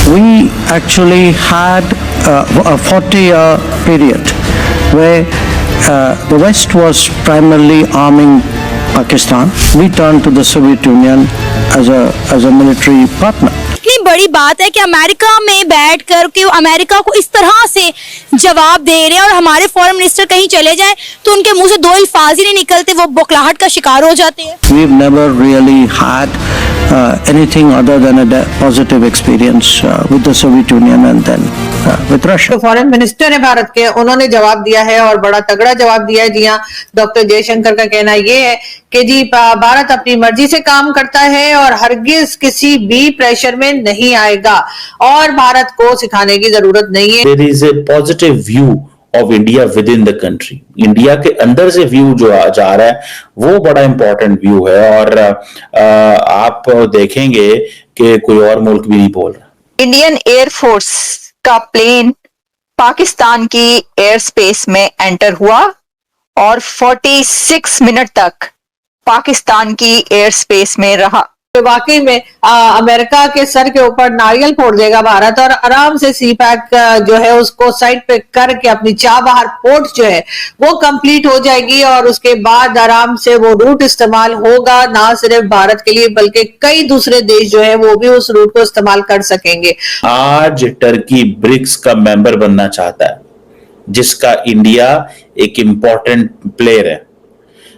we actually had a 40-year period where the West was primarily arming Pakistan. We turned to the Soviet Union as a military partner. इतनी बड़ी बात है कि America में बैठ कर के अमेरिका को इस तरह से जवाब दे रहे हैं, और हमारे फॉरेन मिनिस्टर कहीं चले जाएं तो उनके मुंह से दो अल्फाज ही नहीं निकलते, वो बौखलाहट का शिकार हो जाते हैं. We've never really had anything other than a positive experience with the Soviet Union and then with Russia. तो फॉरेन मिनिस्टर है भारत के, उन्होंने जवाब दिया है और बड़ा तगड़ा जवाब दिया है. जी हाँ, डॉक्टर जयशंकर का कहना ये है कि जी भारत अपनी मर्जी से काम करता है और हरगिज किसी भी प्रेशर में नहीं आएगा और भारत को सिखाने की जरूरत नहीं है. There is a positive view of India within the country. India के अंदर से व्यू जो जा रहा है वो बड़ा इंपॉर्टेंट व्यू है, और आप देखेंगे कि कोई और मुल्क भी नहीं बोल रहा. इंडियन एयरफोर्स का प्लेन पाकिस्तान की एयर स्पेस में एंटर हुआ और 46 मिनट तक पाकिस्तान की एयर स्पेस में रहा. तो वाकई में अमेरिका के सर के ऊपर नारियल फोड़ देगा भारत और आराम से सी पैक जो है उसको साइड पे करके अपनी चाबहार पोर्ट जो है वो कंप्लीट हो जाएगी और उसके बाद आराम से वो रूट इस्तेमाल होगा, ना सिर्फ भारत के लिए बल्कि कई दूसरे देश जो है वो भी उस रूट को इस्तेमाल कर सकेंगे. आज टर्की ब्रिक्स का मेंबर बनना चाहता है, जिसका इंडिया एक इंपॉर्टेंट प्लेयर है.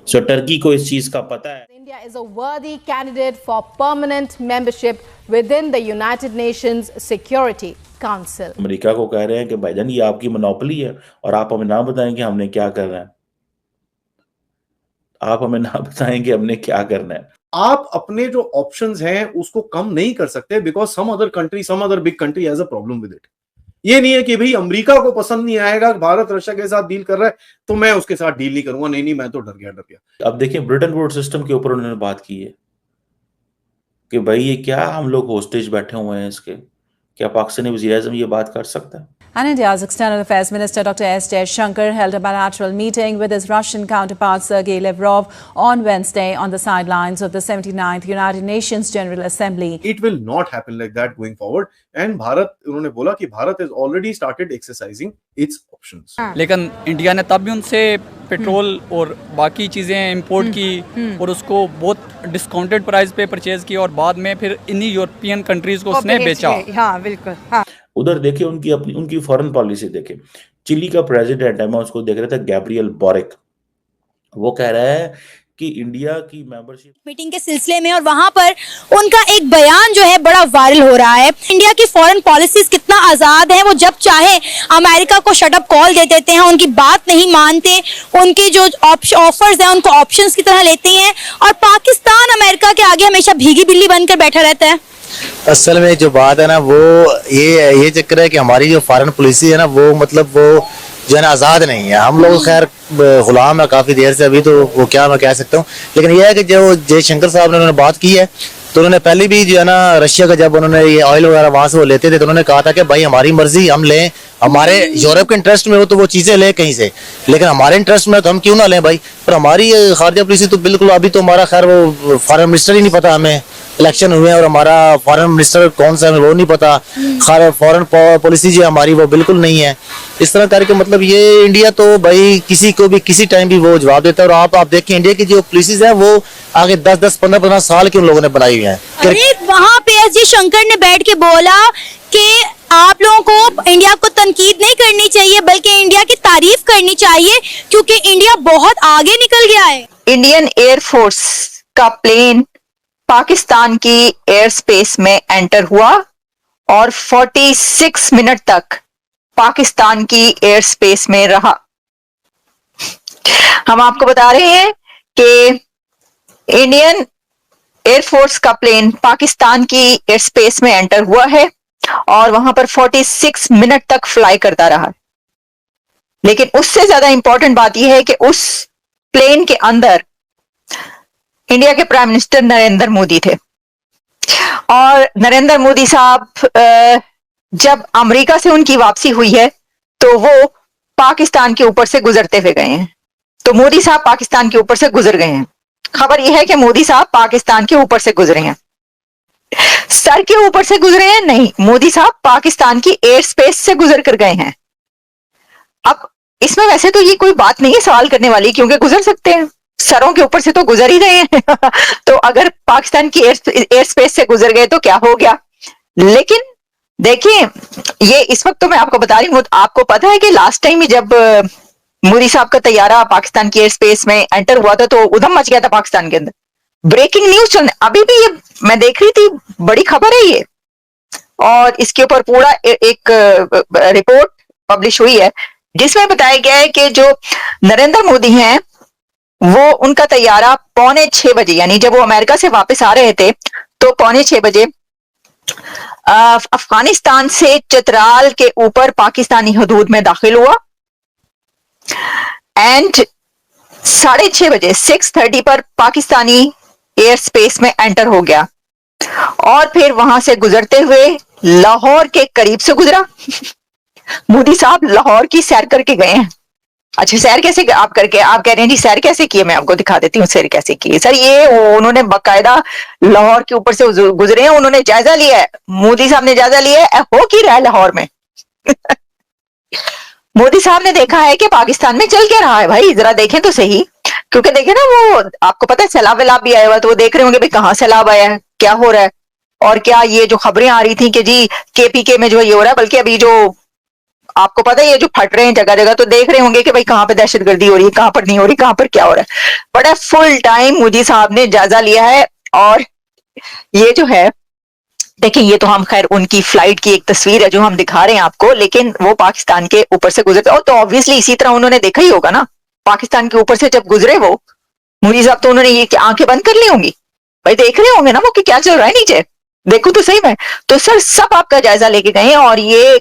सो टर्की को इस चीज का पता है. India is a worthy candidate for permanent membership within the United Nations Security Council. America को कह रहे हैं कि भाईजान ये आपकी मोनोपोली है और आप हमें ना बताएं कि हमने क्या करना है. आप हमें ना बताएं कि हमने क्या करना है. आप अपने जो ऑप्शंस हैं उसको कम नहीं कर सकते because some other big country has a problem with it. ये नहीं है कि भाई अमेरिका को पसंद नहीं आएगा भारत रशिया के साथ डील कर रहा है तो मैं उसके साथ डील नहीं करूंगा. नहीं मैं तो डर गया. अब देखिए ब्रिटेन वुड सिस्टम के ऊपर उन्होंने बात की है कि भाई ये क्या हम लोग होस्टेज बैठे हुए हैं इसके, क्या पाकिस्तानी वज़ीर-ए-आज़म ये बात कर सकता है? And India's External Affairs Minister Dr. S. Jaishankar held a bilateral meeting with his Russian counterpart Sergei Lavrov on Wednesday on the sidelines of the 79th United Nations General Assembly. It will not happen like that going forward. And Bharat, उन्होंने बोला कि Bharat has already started exercising its options. लेकिन India ने तब भी उनसे petrol और बाकी चीज़ें इंपोर्ट की और उसको बहुत डिस्काउंटेड प्राइस पे परचेज की और बाद में फिर इन्हीं यूरोपियन कंट्रीज को उसने बेचा. हाँ बिल्कुल. हाँ. उधर देखिए उनकी फॉरेन पॉलिसी देखे. चिली का प्रेसिडेंट है, मैं उसको देख रहा था, गैब्रियल बोरिक. वो कह रहा है कि इंडिया की मेंबरशिप मीटिंग के सिलसिले में, और वहां पर उनका एक बयान जो है बड़ा वायरल हो रहा है. इंडिया की फॉरेन पॉलिसीज कितना आजाद है, वो जब चाहे अमेरिका को शट अप कॉल दे देते हैं, उनकी बात नहीं मानते, उनके जो ऑफर्स हैं उनको ऑप्शंस की तरह लेते हैं, और पाकिस्तान अमेरिका के आगे हमेशा भीगी बिल्ली बनकर बैठा रहता है. असल में जो बात है ना वो ये चक्कर है कि हमारी जो फॉरेन पॉलिसी है ना वो मतलब वो जो है ना आज़ाद नहीं है. हम लोग खैर गुलाम है काफ़ी देर से अभी, तो वो क्या मैं कह सकता हूँ. लेकिन यह है कि जो जयशंकर साहब ने उन्होंने बात की है तो उन्होंने पहले भी जो है ना रशिया का जब उन्होंने ये ऑयल वगैरह वहाँ से वो लेते थे तो उन्होंने कहा था कि भाई हमारी मर्जी हम लें, हमारे यूरोप के इंटरेस्ट में हो तो वो चीज़ें लें कहीं से, लेकिन हमारे इंटरेस्ट में तो हम क्यों ना लें भाई. पर हमारी खारजा पॉलिसी तो बिल्कुल अभी तो हमारा खैर वो फॉरेन मिनिस्टर ही नहीं पता, हमें इलेक्शन हुए और हमारा फॉरेन मिनिस्टर कौन सा है वो नहीं पता. खैर फॉरेन पॉलिसी जो हमारी वो बिल्कुल नहीं है. इस तरह करके मतलब ये इंडिया तो भाई किसी को भी किसी टाइम भी वो जवाब देता है. और आप देखें इंडिया की जो पॉलिसीज है वो आगे 10-10, 15-15 साल के उन लोगों ने बनाई हुई है. अरे वहाँ पे एस जयशंकर ने बैठ के बोला कि आप लोगों को इंडिया को तनकीद नहीं करनी चाहिए बल्कि इंडिया की तारीफ करनी चाहिए क्योंकि इंडिया बहुत आगे निकल गया है. इंडियन एयरफोर्स का प्लेन पाकिस्तान की एयर स्पेस में एंटर हुआ और 46 मिनट तक पाकिस्तान की एयर स्पेस में रहा. हम आपको बता रहे हैं कि इंडियन एयरफोर्स का प्लेन पाकिस्तान की एयर स्पेस में एंटर हुआ है और वहां पर 46 मिनट तक फ्लाई करता रहा. लेकिन उससे ज्यादा इंपॉर्टेंट बात यह है कि उस प्लेन के अंदर इंडिया के प्राइम मिनिस्टर नरेंद्र मोदी थे. और नरेंद्र मोदी साहब जब अमेरिका से उनकी वापसी हुई है तो वो पाकिस्तान के ऊपर से गुजरते हुए गए हैं. तो मोदी साहब पाकिस्तान के ऊपर से गुजर गए हैं. खबर यह है कि मोदी साहब पाकिस्तान के ऊपर से गुजरे हैं. सर के ऊपर से गुजरे हैं? नहीं, मोदी साहब पाकिस्तान की एयर स्पेस से गुजर कर गए हैं। अब इसमें वैसे तो ये कोई बात नहीं है सवाल करने वाली, क्योंकि गुजर सकते हैं, सरों के ऊपर से तो गुजर ही गए हैं तो अगर पाकिस्तान की एयर स्पेस से गुजर गए तो क्या हो गया। लेकिन देखिए, ये इस वक्त तो मैं आपको बता रही हूँ, आपको पता है कि लास्ट टाइम जब मोदी साहब का तैयारा पाकिस्तान की एयर स्पेस में एंटर हुआ था तो उधम मच गया था पाकिस्तान के अंदर। ब्रेकिंग न्यूज चलने, अभी भी ये मैं देख रही थी, बड़ी खबर है ये, और इसके ऊपर पूरा एक रिपोर्ट पब्लिश हुई है जिसमें बताया गया है कि जो नरेंद्र मोदी हैं वो उनका तैयारा 5:45 बजे, यानी जब वो अमेरिका से वापस आ रहे थे तो 5:45 बजे अफगानिस्तान से चतराल के ऊपर पाकिस्तानी हदूद में दाखिल हुआ एंड 6:30 बजे 6:30 पर पाकिस्तानी एयर स्पेस में एंटर हो गया और फिर वहां से गुजरते हुए लाहौर के करीब से गुजरा मोदी साहब लाहौर की सैर करके गए हैं। अच्छा, सैर कैसे आप करके, आप कह रहे हैं जी सैर कैसे की है, मैं आपको दिखा देती हूँ सैर कैसे की है। सर ये उन्होंने बाकायदा लाहौर के ऊपर से गुजरे हैं, उन्होंने जायजा लिया है, मोदी साहब ने जायजा लिया है हो की रहा है लाहौर में मोदी साहब ने देखा है कि पाकिस्तान में चल क्या रहा है, भाई जरा देखें तो सही, क्योंकि देखें ना, वो आपको पता है सैलाब वैलाब भी आया हुआ, तो वो देख रहे होंगे भाई कहाँ सैलाब आया है, क्या हो रहा है, और क्या ये जो खबरें आ रही थी कि जी केपीके में जो ये हो रहा है, बल्कि अभी जो आपको पता है ये जो फट रहे हैं जगह जगह, तो देख रहे होंगे कि भाई कहाँ पे दहशतगर्दी हो रही है, कहाँ पर नहीं हो रही, कहाँ पर क्या हो रहा है। बड़ा फुल टाइम मोदी साहब ने जायजा लिया है। और ये जो है देखिए, ये तो हम खैर उनकी फ्लाइट की एक तस्वीर है जो हम दिखा रहे हैं आपको, लेकिन वो पाकिस्तान के ऊपर से गुजरते, और तो ऑब्वियसली इसी तरह उन्होंने देखा ही होगा ना, पाकिस्तान के ऊपर से जब गुजरे वो मोदी साहब, तो उन्होंने ये आंखें बंद कर ली होंगी, भाई देख रहे होंगे ना वो कि क्या चल रहा है नीचे, देखो तो सही में। तो सर सब आपका जायजा लेके गए और ये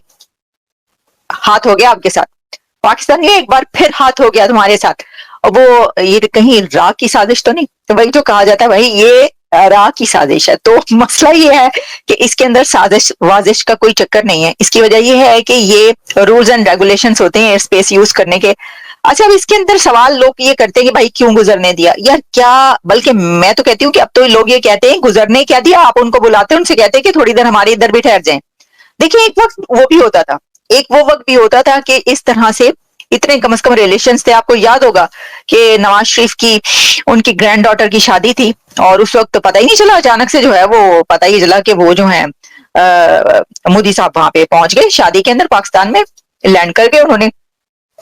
हाथ हो गया आपके साथ, पाकिस्तान ये एक बार फिर हाथ हो गया तुम्हारे साथ। और वो ये कहीं राह की साजिश तो नहीं, तो वही जो कहा जाता है भाई ये राह की साजिश है। तो मसला ये है कि इसके अंदर साजिश वाजिश का कोई चक्कर नहीं है। इसकी वजह ये है कि ये रूल्स एंड रेगुलेशंस होते हैं एयर स्पेस यूज करने के। अच्छा, अब इसके अंदर सवाल लोग ये करते हैं कि भाई क्यों गुजरने दिया यार, क्या, बल्कि मैं तो कहती हूँ कि अब तो लोग ये कहते हैं गुजरने क्या दिया, आप उनको बुलाते हैं, उनसे कहते हैं कि थोड़ी देर हमारे इधर भी ठहर जाएं। देखिए एक वक्त वो भी होता था, एक वो वक्त भी होता था कि इस तरह से इतने कम से कम रिलेशंस थे। आपको याद होगा कि नवाज शरीफ की उनकी ग्रैंड डॉटर की शादी थी और उस वक्त तो पता ही नहीं चला, अचानक से जो है वो पता ही चला कि वो जो है मोदी साहब वहां पे पहुंच गए शादी के अंदर, पाकिस्तान में लैंड कर गए उन्होंने।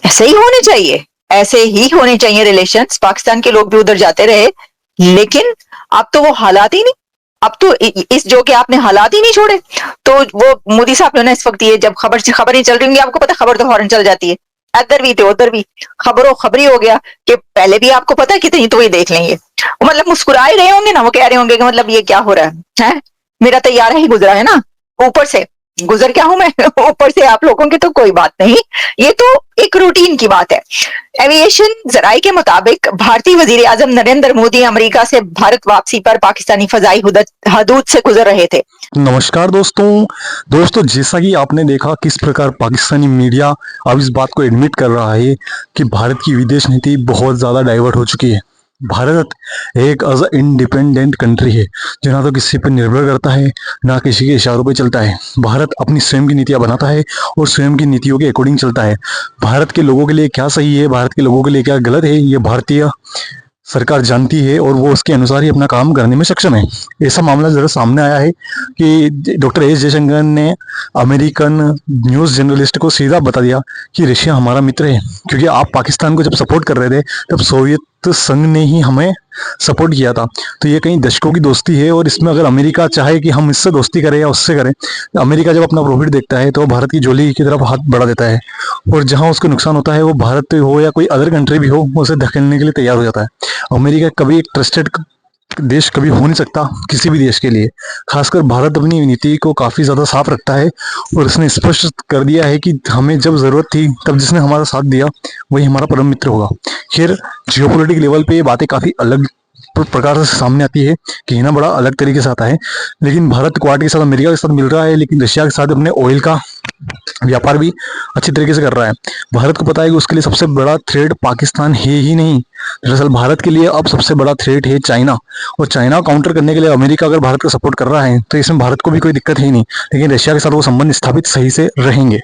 ऐसे ही होने चाहिए, ऐसे ही होने चाहिए रिलेशंस। पाकिस्तान के लोग भी उधर जाते रहे, लेकिन अब तो वो हालात ही नहीं, अब तो इस जो कि आपने हालात ही नहीं छोड़े। तो वो मोदी साहब ने इस वक्त ये जब खबरें चल रही होंगी, आपको पता खबर तो फौरन चल जाती है, इधर भी तो उधर भी खबरों खबरी हो गया कि पहले भी आपको पता है कितनी तो ये देख लेंगे, मतलब मुस्कुराए रहे होंगे ना, वो कह रहे होंगे कि मतलब ये क्या हो रहा है, मेरा तैयारा ही गुजरा है ना, ऊपर से गुजर क्या हूं मैं ऊपर से आप लोगों की तो कोई बात नहीं, ये तो एक रूटीन की बात है। एविएशन जराये के मुताबिक भारतीय वजीर आजम नरेंद्र मोदी अमेरिका से भारत वापसी पर पाकिस्तानी फजाई हदूद से गुजर रहे थे। नमस्कार दोस्तों, जैसा कि आपने देखा किस प्रकार पाकिस्तानी मीडिया अब इस बात को एडमिट कर रहा है कि भारत की विदेश नीति बहुत ज़्यादा डाइवर्ट हो चुकी है। भारत एक एज अ इंडिपेंडेंट कंट्री है जो ना तो किसी पर निर्भर करता है ना किसी के इशारों पे चलता है। भारत अपनी स्वयं की नीतियाँ बनाता है और स्वयं की नीतियों के अकॉर्डिंग चलता है। भारत के लोगों के लिए क्या सही है, भारत के लोगों के लिए क्या गलत है, ये भारतीय सरकार जानती है और वो उसके अनुसार ही अपना काम करने में सक्षम है। ऐसा मामला जरा सामने आया है कि डॉक्टर एस जयशंकर ने अमेरिकन न्यूज़ जर्नलिस्ट को सीधा बता दिया कि रशिया हमारा मित्र है, क्योंकि आप पाकिस्तान को जब सपोर्ट कर रहे थे तब सोवियत संघ ने ही हमें सपोर्ट किया था। तो ये कहीं दशकों की दोस्ती है और इसमें अगर अमेरिका चाहे कि हम इससे दोस्ती करें या उससे करें, अमेरिका जब अपना प्रॉफिट देखता है तो भारत की झोली की तरफ हाथ बढ़ा देता है और जहां उसको नुकसान होता है वो भारत हो या कोई अदर कंट्री भी हो उसे धकेलने के लिए तैयार हो जाता है। अमेरिका कभी एक ट्रस्टेड देश कभी हो नहीं सकता किसी भी देश के लिए। खासकर भारत अपनी नीति को काफ़ी ज़्यादा साफ रखता है और उसने स्पष्ट कर दिया है कि हमें जब ज़रूरत थी तब जिसने हमारा साथ दिया वही हमारा परम मित्र होगा। खैर जियोपॉलिटिक लेवल पे ये बातें काफ़ी अलग प्रकार से सामने आती है कि ना बड़ा अलग तरीके से आता है, लेकिन भारत क्वाड के साथ अमेरिका के साथ मिल रहा है, लेकिन रशिया के साथ अपने ऑयल का व्यापार भी अच्छी तरीके से कर रहा है। भारत को पता है कि उसके लिए सबसे बड़ा थ्रेट पाकिस्तान है ही नहीं, दरअसल भारत के लिए अब सबसे बड़ा थ्रेट है चाइना, और चाइना काउंटर करने के लिए अमेरिका अगर भारत का सपोर्ट कर रहा है तो इसमें भारत को भी कोई दिक्कत है ही नहीं, लेकिन रशिया के साथ वो संबंध स्थापित सही से रहेंगे।